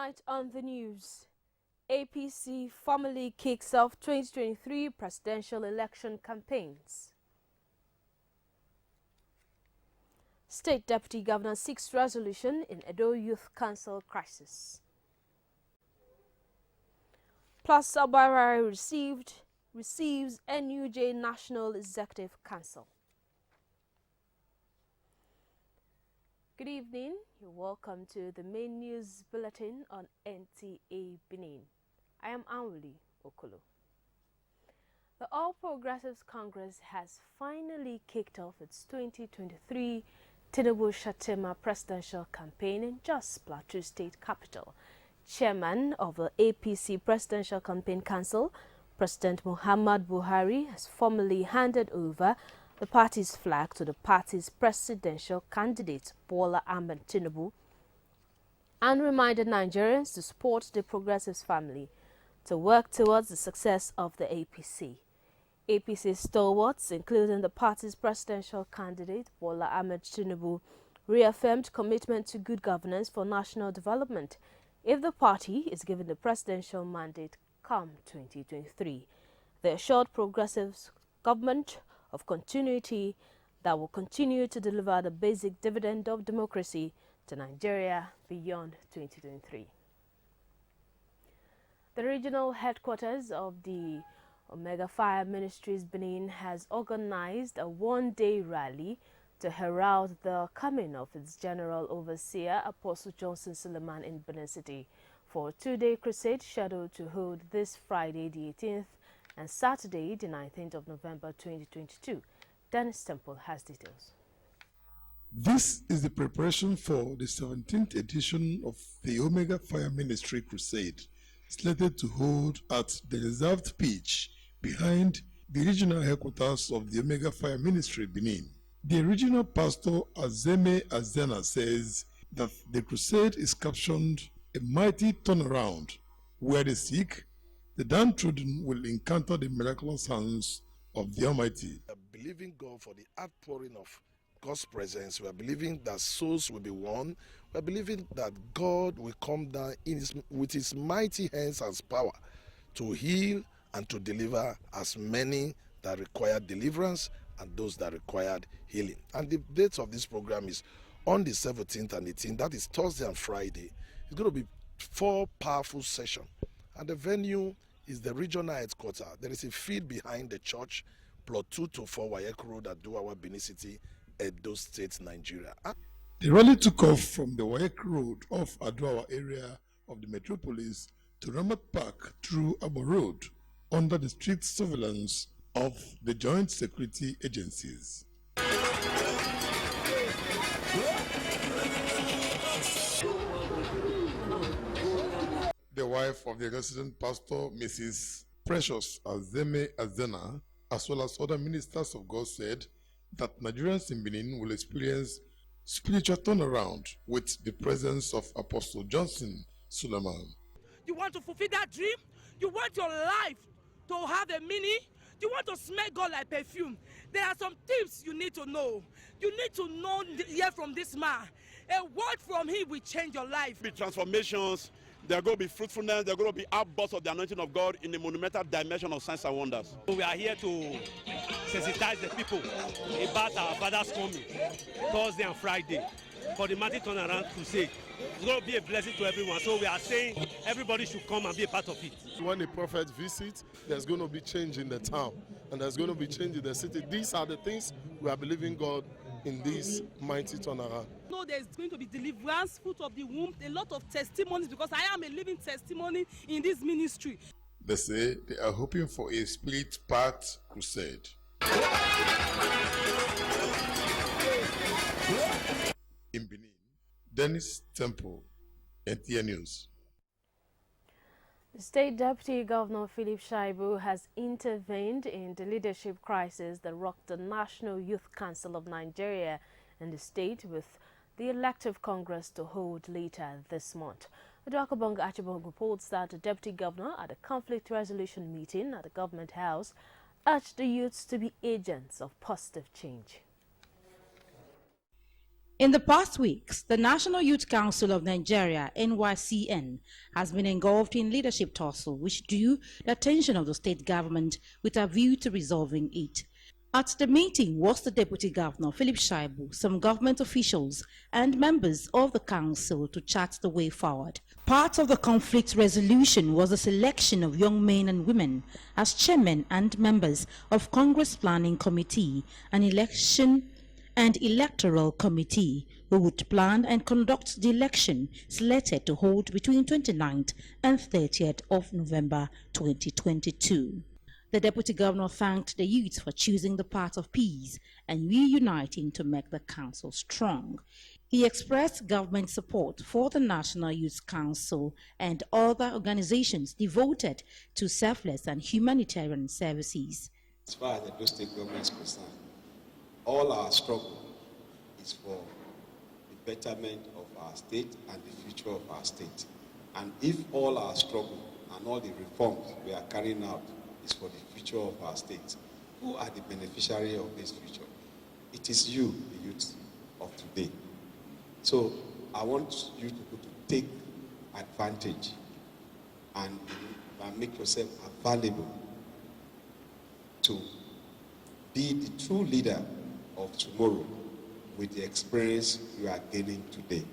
Tonight on the news, APC formally kicks off 2023 presidential election campaigns. State Deputy Governor seeks resolution in Edo Youth Council crisis. Plus, Abara receives NUJ National Executive Council. Good evening. You're welcome to the main news bulletin on NTA Benin. I am Anwuli Okolo. The All Progressives Congress has finally kicked off its 2023 Tinubu Shatema presidential campaign in Jos Plateau State capital. Chairman of the APC Presidential Campaign Council, President Muhammad Buhari, has formally handed over the party's flag to the party's presidential candidate, Bola Ahmed Tinubu, and reminded Nigerians to support the Progressives family to work towards the success of the APC. APC stalwarts, including the party's presidential candidate, Bola Ahmed Tinubu, reaffirmed commitment to good governance for national development if the party is given the presidential mandate come 2023. They assured Progressives government of continuity that will continue to deliver the basic dividend of democracy to Nigeria beyond 2023. The regional headquarters of the Omega Fire Ministries Benin has organized a one-day rally to herald the coming of its General Overseer Apostle Johnson Suleiman in Benin City for a two-day crusade scheduled to hold this Friday the 18th and Saturday the 19th of November 2022. Dennis Temple has details. This is the preparation for the 17th edition of the Omega Fire Ministry Crusade, slated to hold at the reserved pitch behind the regional headquarters of the Omega Fire Ministry Benin. The regional pastor Azeme Azena says that the crusade is captioned a mighty turnaround where the sick, the downtrodden will encounter the miraculous hands of the Almighty. We are believing God for the outpouring of God's presence. We are believing that souls will be won. We are believing that God will come down with his mighty hands and power to heal and to deliver as many that require deliverance and those that required healing. And the dates of this program is on the 17th and 18th. That is Thursday and Friday. It's going to be 4 powerful sessions. And the venue is the regional headquarters. There is a field behind the church, plot 224 Wayek Road at Duawa, Benin City, Edo State, Nigeria. The rally took off from the Wayek Road off Aduawa area of the metropolis to Ramat Park through Abo Road under the strict surveillance of the joint security agencies. The wife of the resident pastor, Mrs. Precious Azeme Azena, as well as other ministers of God, said that Nigerians in Benin will experience spiritual turnaround with the presence of Apostle Johnson Suleiman. You want to fulfill that dream? You want your life to have a meaning? You want to smell God like perfume? There are some tips you need to know. You need to know, hear from this man. A word from him will change your life. Be transformations. There are going to be fruitfulness. There are going to be outbursts of the anointing of God in the monumental dimension of signs and wonders. We are here to sensitize the people about our Father's coming Thursday and Friday for the mighty turnaround crusade. It's going to be a blessing to everyone. So we are saying everybody should come and be a part of it. When the prophet visits, there's going to be change in the town and there's going to be change in the city. These are the things we are believing God in this mighty turnaround. No, there's going to be deliverance, fruit of the womb, a lot of testimonies, because I am a living testimony in this ministry. They say they are hoping for a spirit-packed crusade. In Benin, Dennis Temple, NTA News. The State Deputy Governor Philip Shaibu has intervened in the leadership crisis that rocked the National Youth Council of Nigeria and the state, with the elective Congress to hold later this month. Adwakabong Achibong reports that the Deputy Governor at a conflict resolution meeting at the Government House urged the youths to be agents of positive change. In the past weeks, the National Youth Council of Nigeria, NYCN, has been engulfed in leadership tussle which drew the attention of the state government with a view to resolving it. At the meeting was the Deputy Governor, Philip Shaibu, some government officials and members of the council to chart the way forward. Part of the conflict resolution was the selection of young men and women as chairmen and members of Congress Planning Committee, an election and electoral committee who would plan and conduct the election slated to hold between 29th and 30th of November 2022. The Deputy Governor thanked the youth for choosing the path of peace and reuniting to make the council strong. He expressed government support for the National Youth Council and other organizations devoted to selfless and humanitarian services. As far as the state government is concerned, all our struggle is for the betterment of our state and the future of our state. And if all our struggle and all the reforms we are carrying out is for the future of our state, who are the beneficiary of this future? It is you, the youth of today. So I want you to take advantage and make yourself available to be the true leader of tomorrow with the experience you are gaining today.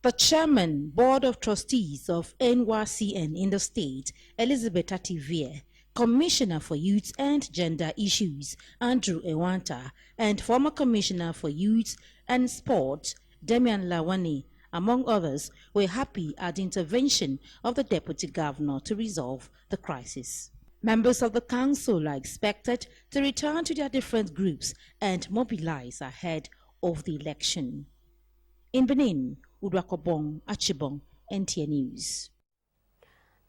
The Chairman, Board of Trustees of NYCN in the state, Elizabeth Ativie, Commissioner for Youth and Gender Issues, Andrew Ewanta, and former Commissioner for Youth and Sport, Damian Lawani, among others, were happy at the intervention of the Deputy Governor to resolve the crisis. Members of the council are expected to return to their different groups and mobilize ahead of the election. In Benin, Udwakobong Achibong, NTA News.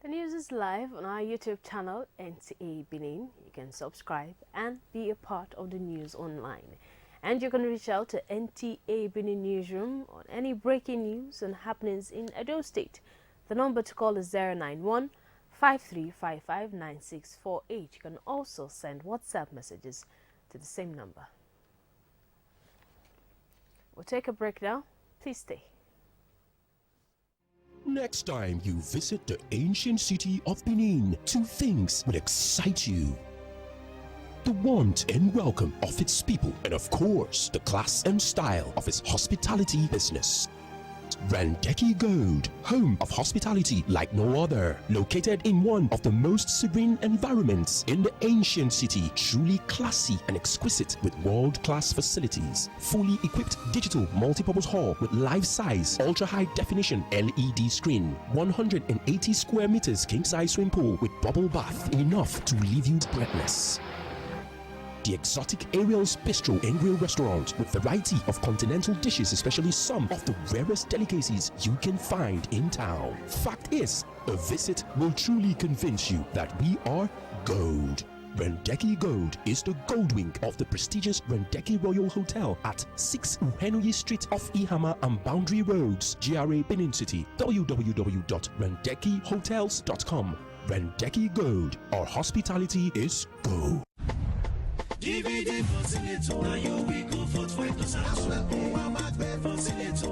The news is live on our YouTube channel, NTA Benin. You can subscribe and be a part of the news online. And you can reach out to NTA Benin Newsroom on any breaking news and happenings in Edo State. The number to call is 091 53559648. You can also send WhatsApp messages to the same number. We'll take a break now. Please stay. Next time you visit the ancient city of Benin, two things will excite you: the warmth and welcome of its people, and of course, the class and style of its hospitality business. Randeki Gold, home of hospitality like no other, located in one of the most serene environments in the ancient city, truly classy and exquisite with world-class facilities, fully equipped digital multipurpose hall with life-size, ultra-high definition LED screen, 180 square meters king-size swimming pool with bubble bath, enough to leave you breathless. The exotic Ariel's Bistro and Grill restaurant with variety of continental dishes, especially some of the rarest delicacies you can find in town. Fact is, a visit will truly convince you that we are gold. Randeki Gold is the gold wing of the prestigious Randeki Royal Hotel at 6 Uhenui Street off Ihama and Boundary Roads, GRA Benin City. www.randekihotels.com. Randeki Gold, our hospitality is gold. DVD Facilito, now you we go for Facilito,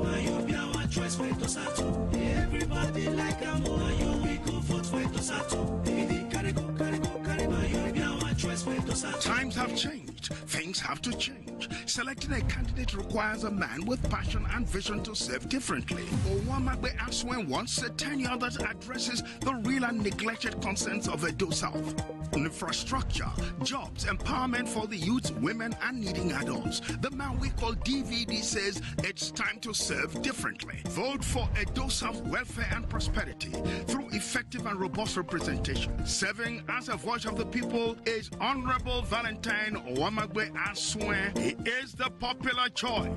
now you be our choice for Tosato. Everybody like a more, now you we go for Tosato. DVD carry go, now you be our choice for Tosato. Times have changed, things have to change. Selecting a candidate requires a man with passion and vision to serve differently. Owamagbe Aswen wants a tenure that addresses the real and neglected concerns of Edo South. Infrastructure, jobs, empowerment for the youth, women, and needing adults. The man we call DVD says it's time to serve differently. Vote for Edo South welfare and prosperity through effective and robust representation. Serving as a voice of the people is Honorable Valentine Owamagbe Aswen. He is the popular choice.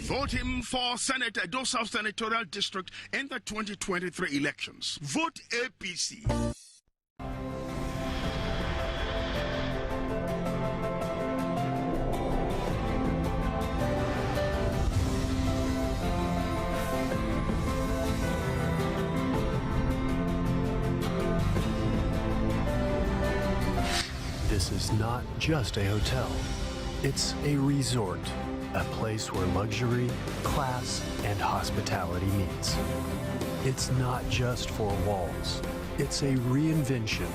Vote him for Senate Edo South Senatorial District in the 2023 elections. Vote APC. This is not just a hotel. It's a resort, a place where luxury, class, and hospitality meets. It's not just four walls. It's a reinvention.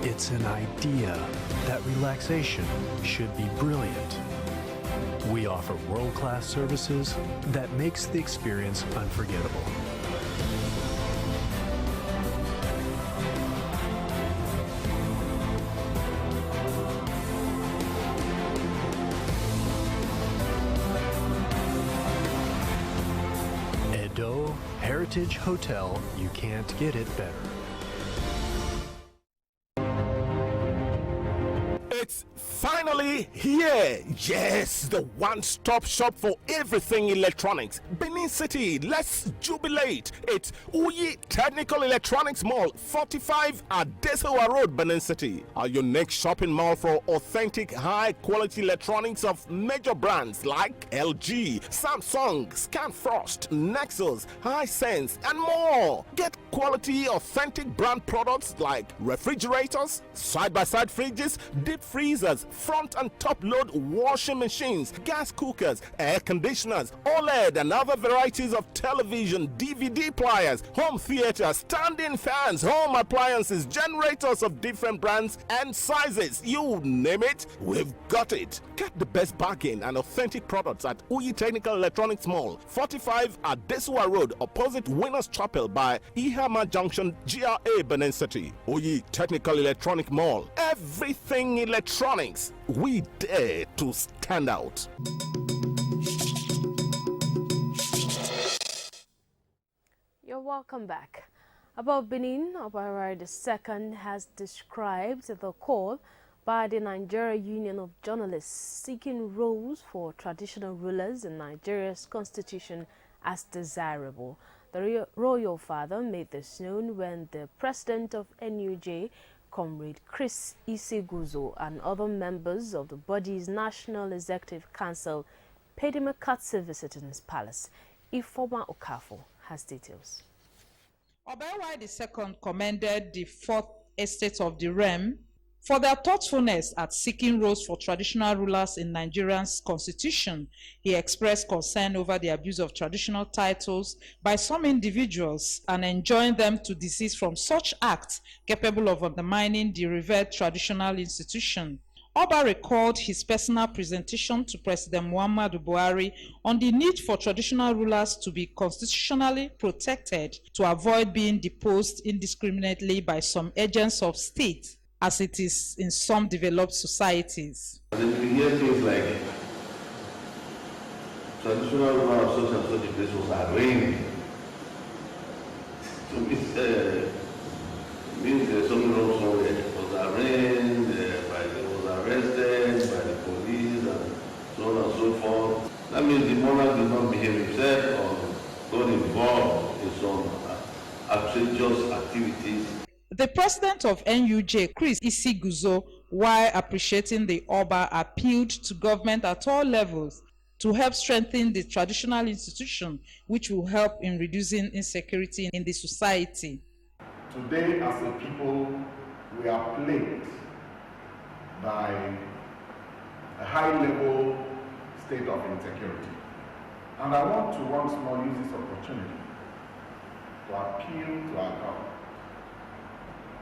It's an idea that relaxation should be brilliant. We offer world-class services that makes the experience unforgettable. Edo Heritage Hotel, you can't get it better. It's finally here. Yes, the one-stop shop for everything electronics. Benin City, let's jubilate. It's Uyi Technical Electronics Mall, 45 Adesewa Road, Benin City. A unique shopping mall for authentic, high-quality electronics of major brands like LG, Samsung, Scanfrost, Nexus, Hisense, and more. Get quality, authentic brand products like refrigerators, side-by-side fridges, deep freezers, front and top load washing machines, gas cookers, air conditioners, OLED and other varieties of television, DVD players, home theater, standing fans, home appliances, generators of different brands and sizes. You name it, we've got it. Get the best bargain and authentic products at Uyi Technical Electronics Mall, 45 Adesewa Road, opposite Winners Chapel by Ihama Junction, GRA, Benin City. Uyi Technical Electronic Mall. Everything electronics. We dare to stand out. You're welcome back. About Benin, Obarai II has described the call by the Nigeria Union of Journalists seeking roles for traditional rulers in Nigeria's constitution as desirable. The royal father made this known when the president of NUJ, Comrade Chris Isiguzo, and other members of the body's National Executive Council paid him a courtesy visit in his palace. Ifoma Okafor has details. Obarai II commended the Fourth Estate of the Realm for their thoughtfulness at seeking roles for traditional rulers in Nigeria's constitution. He expressed concern over the abuse of traditional titles by some individuals and enjoined them to desist from such acts capable of undermining the revered traditional institution. Oba recalled his personal presentation to President Muhammadu Buhari on the need for traditional rulers to be constitutionally protected to avoid being deposed indiscriminately by some agents of state, as it is in some developed societies. And then we hear things like traditional ruler of such and such a place was arraigned. So it means there's something wrong somewhere. It was arraigned, was arrested by the police and so on and so forth. That means the monarch did not behave himself or got involved in some outrageous activities. The president of NUJ, Chris Isiguzo, while appreciating the Oba, appealed to government at all levels to help strengthen the traditional institution, which will help in reducing insecurity in the society. Today, as a people, we are plagued by a high-level state of insecurity. And I want to once more use this opportunity to appeal to our government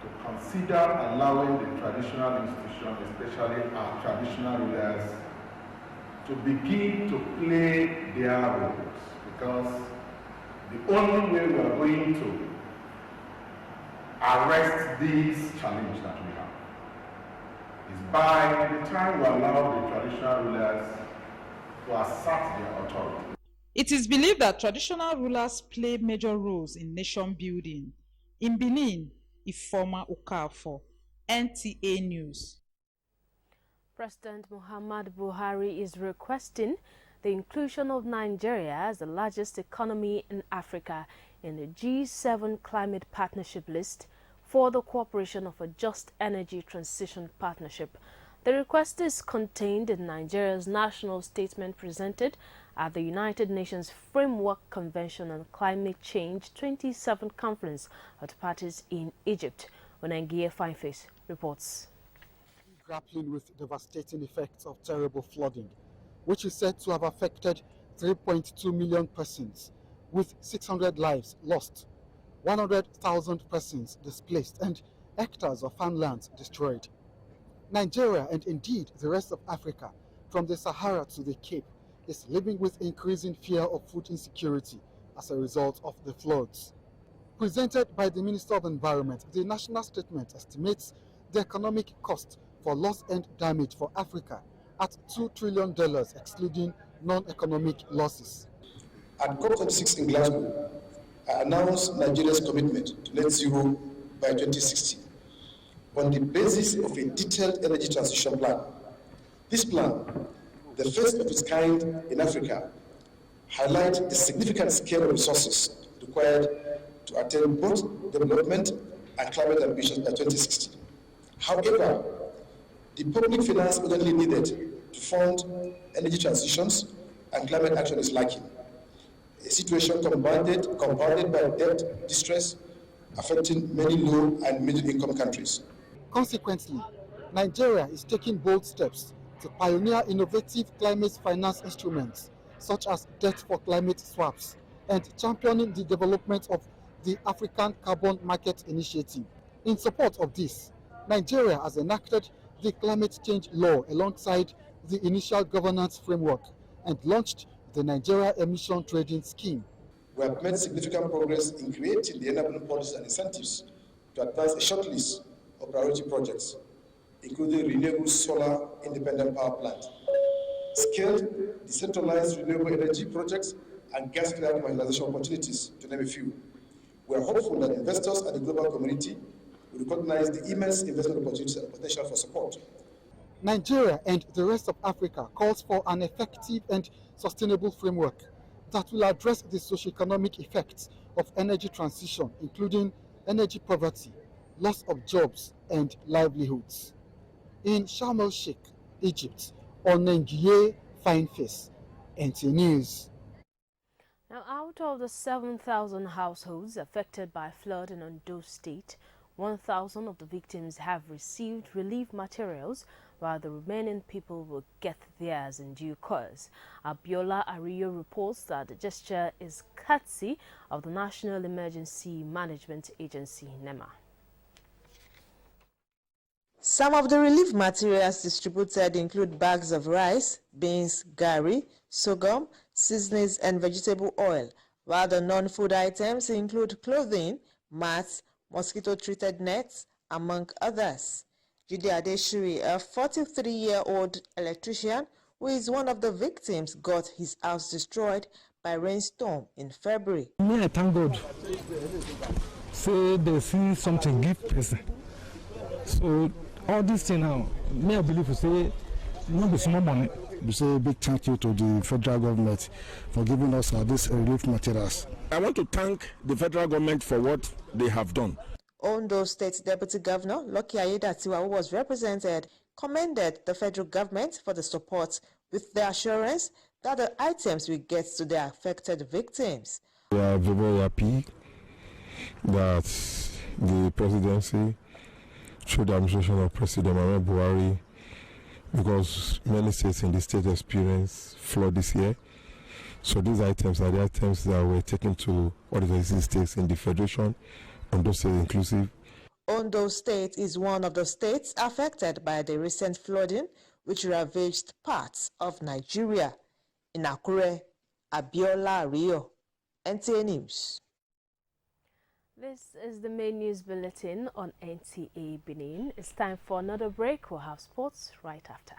to consider allowing the traditional institution, especially our traditional rulers, to begin to play their roles, because the only way we are going to arrest this challenge that we have is by the time we allow the traditional rulers to assert their authority. It is believed that traditional rulers play major roles in nation building. In Benin, Ifoma Okafor, NTA News. President Muhammadu Buhari is requesting the inclusion of Nigeria as the largest economy in Africa in the G7 Climate Partnership List for the cooperation of a just energy transition partnership. The request is contained in Nigeria's national statement presented at the United Nations Framework Convention on Climate Change 27th Conference of the Parties in Egypt. Onengie Fineface reports. grappling with devastating effects of terrible flooding, which is said to have affected 3.2 million persons, with 600 lives lost, 100,000 persons displaced, and hectares of farmlands destroyed. Nigeria, and indeed the rest of Africa, from the Sahara to the Cape, is living with increasing fear of food insecurity as a result of the floods. Presented by the Minister of Environment, the national statement estimates the economic cost for loss and damage for Africa at $2 trillion, excluding non-economic losses. At COP26 in Glasgow, I announced Nigeria's commitment to net zero by 2060 on the basis of a detailed energy transition plan. This plan, the first of its kind in Africa, highlights the significant scale of resources required to attain both development and climate ambitions by 2060. However, the public finance urgently needed to fund energy transitions and climate action is lacking, a situation compounded by debt distress affecting many low and middle income countries. Consequently, Nigeria is taking bold steps to pioneer innovative climate finance instruments such as debt for climate swaps and championing the development of the African Carbon Market Initiative. In support of this, Nigeria has enacted the climate change law alongside the initial governance framework and launched the Nigeria Emission Trading Scheme. We have made significant progress in creating the enabling policies and incentives to advance a short list of priority projects, including renewable solar independent power plant, scaled decentralized renewable energy projects, and gas clearing commercialization opportunities, to name a few. We are hopeful that investors and the global community will recognize the immense investment opportunities and potential for support. Nigeria and the rest of Africa calls for an effective and sustainable framework that will address the socio-economic effects of energy transition, including energy poverty, loss of jobs and livelihoods. In Sharm el-Sheikh, Egypt, Onengiye Fineface, NT News. Now, out of the 7,000 households affected by flood in Ondo State, 1,000 of the victims have received relief materials, while the remaining people will get theirs in due course. Abiola Ariyo reports that the gesture is courtesy of the National Emergency Management Agency, NEMA. Some of the relief materials distributed include bags of rice, beans, gari, sorghum, seasonings, and vegetable oil, while the non-food items include clothing, mats, mosquito-treated nets, among others. Jude Adeshiri, a 43-year-old electrician who is one of the victims, got his house destroyed by rainstorm in February. Me, I thank God. Say they see something, give person. So all this thing now, me I believe to say, not be small money. We say a big thank you to the federal government for giving us these relief materials. I want to thank the federal government for what they have done. Ondo State Deputy Governor Lucky Ayedatiwa, who was represented, commended the federal government for the support with the assurance that the items will get to the affected victims. We are very happy that the presidency, through the administration of President Muhammadu Buhari, because many states in the state experience flood this year. So these items are the items that were taken to all the states in the Federation, Ondo State inclusive. Ondo State is one of the states affected by the recent flooding, which ravaged parts of Nigeria. In Akure, Abiola Rio, NTA News. This is the main news bulletin on NTA Benin. It's time for another break. We'll have sports right after.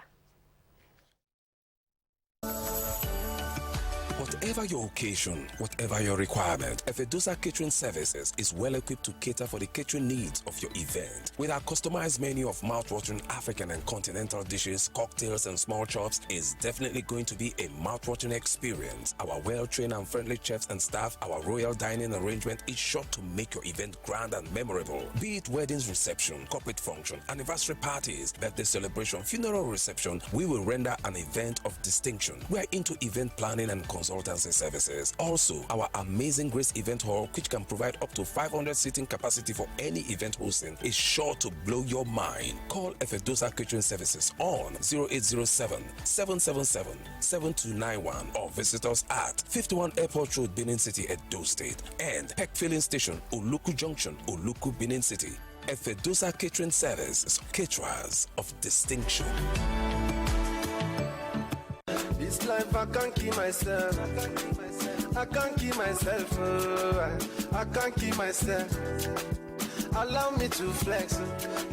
Whatever your occasion, whatever your requirement, Efedusa Catering Services is well equipped to cater for the catering needs of your event. With our customized menu of mouth-watering African and continental dishes, cocktails and small chops, is definitely going to be a mouth-watering experience. Our well-trained and friendly chefs and staff, our royal dining arrangement is sure to make your event grand and memorable. Be it weddings reception, corporate function, anniversary parties, birthday celebration, funeral reception, we will render an event of distinction. We are into event planning and construction consultancy services. Also, our amazing Grace Event Hall, which can provide up to 500 seating capacity for any event hosting, is sure to blow your mind. Call Efedosa Catering Services on 0807 777 7291 or visit us at 51 Airport Road, Benin City, Edo State, and Peck Filling Station, Oluku Junction, Oluku, Benin City. Efedosa Catering Services, caterers of distinction. This life I can't keep myself. I can't keep myself. I can't keep myself. Allow me to flex.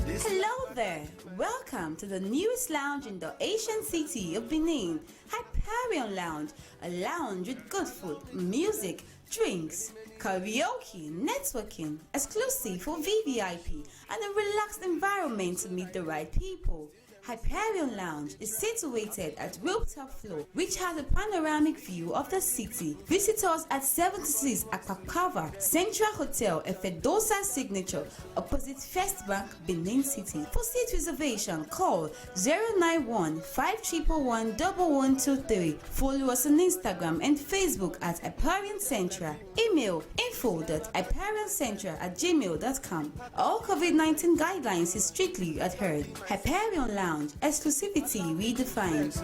Hello there. Welcome to the newest lounge in the Asian city of Benin, Hyperion Lounge, a lounge with good food, music, drinks, karaoke, networking, exclusive for VVIP, and a relaxed environment to meet the right people. Hyperion Lounge is situated at rooftop floor, which has a panoramic view of the city. Visit us at 76 Akpakava Central Hotel, Efedosa Signature, opposite First Bank, Benin City. For seat reservation, call 091-5111-1123. Follow us on Instagram and Facebook at Hyperion Central. Email info.hyperioncentral@gmail.com. All COVID-19 guidelines is strictly adhered. Hyperion Lounge. Exclusivity redefined.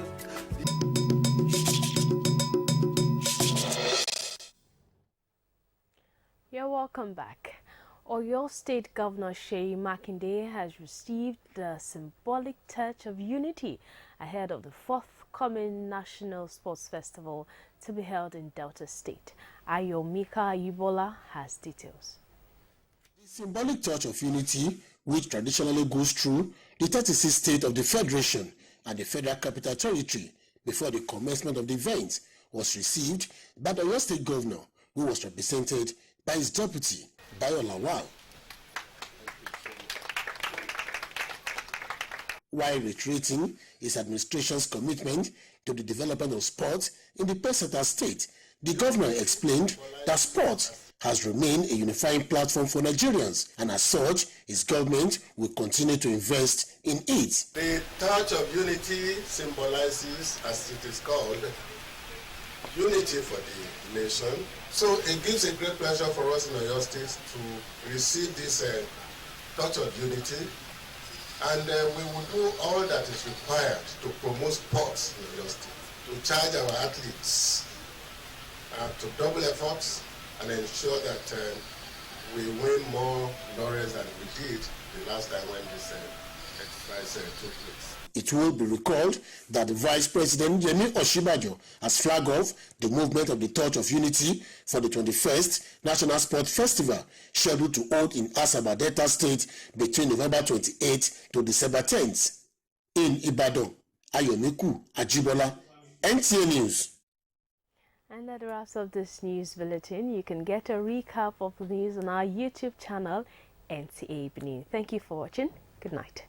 You're welcome back. Oyo State Governor Sheyi Makinde has received the symbolic touch of unity ahead of the forthcoming National Sports Festival to be held in Delta State. Ayomika Yibola has details. The symbolic touch of unity, which traditionally goes through the 36th state of the Federation and the Federal Capital Territory before the commencement of the event, was received by the Oyo State Governor, who was represented by his deputy, Bayo Lawal. While reiterating his administration's commitment to the development of sport in the Peseta state, the governor explained that sport has remained a unifying platform for Nigerians, and as such, his government will continue to invest in it. The touch of unity symbolizes, as it is called, unity for the nation. So it gives a great pleasure for us in Oyo State to receive this touch of unity, and we will do all that is required to promote sports in Oyo State, to charge our athletes to double efforts and ensure that we win more laurels than we did the last time when this exercise took place. It will be recalled that the Vice President Yemi Oshibajo has flagged off the movement of the Touch of Unity for the 21st National Sport Festival, scheduled to hold in Asaba Delta State between November 28th to December 10th. In Ibadan, Ayomiku Ajibola, NTA News. And that wraps up this news bulletin. You can get a recap of the news on our YouTube channel, NTA Benin. Thank you for watching. Good night.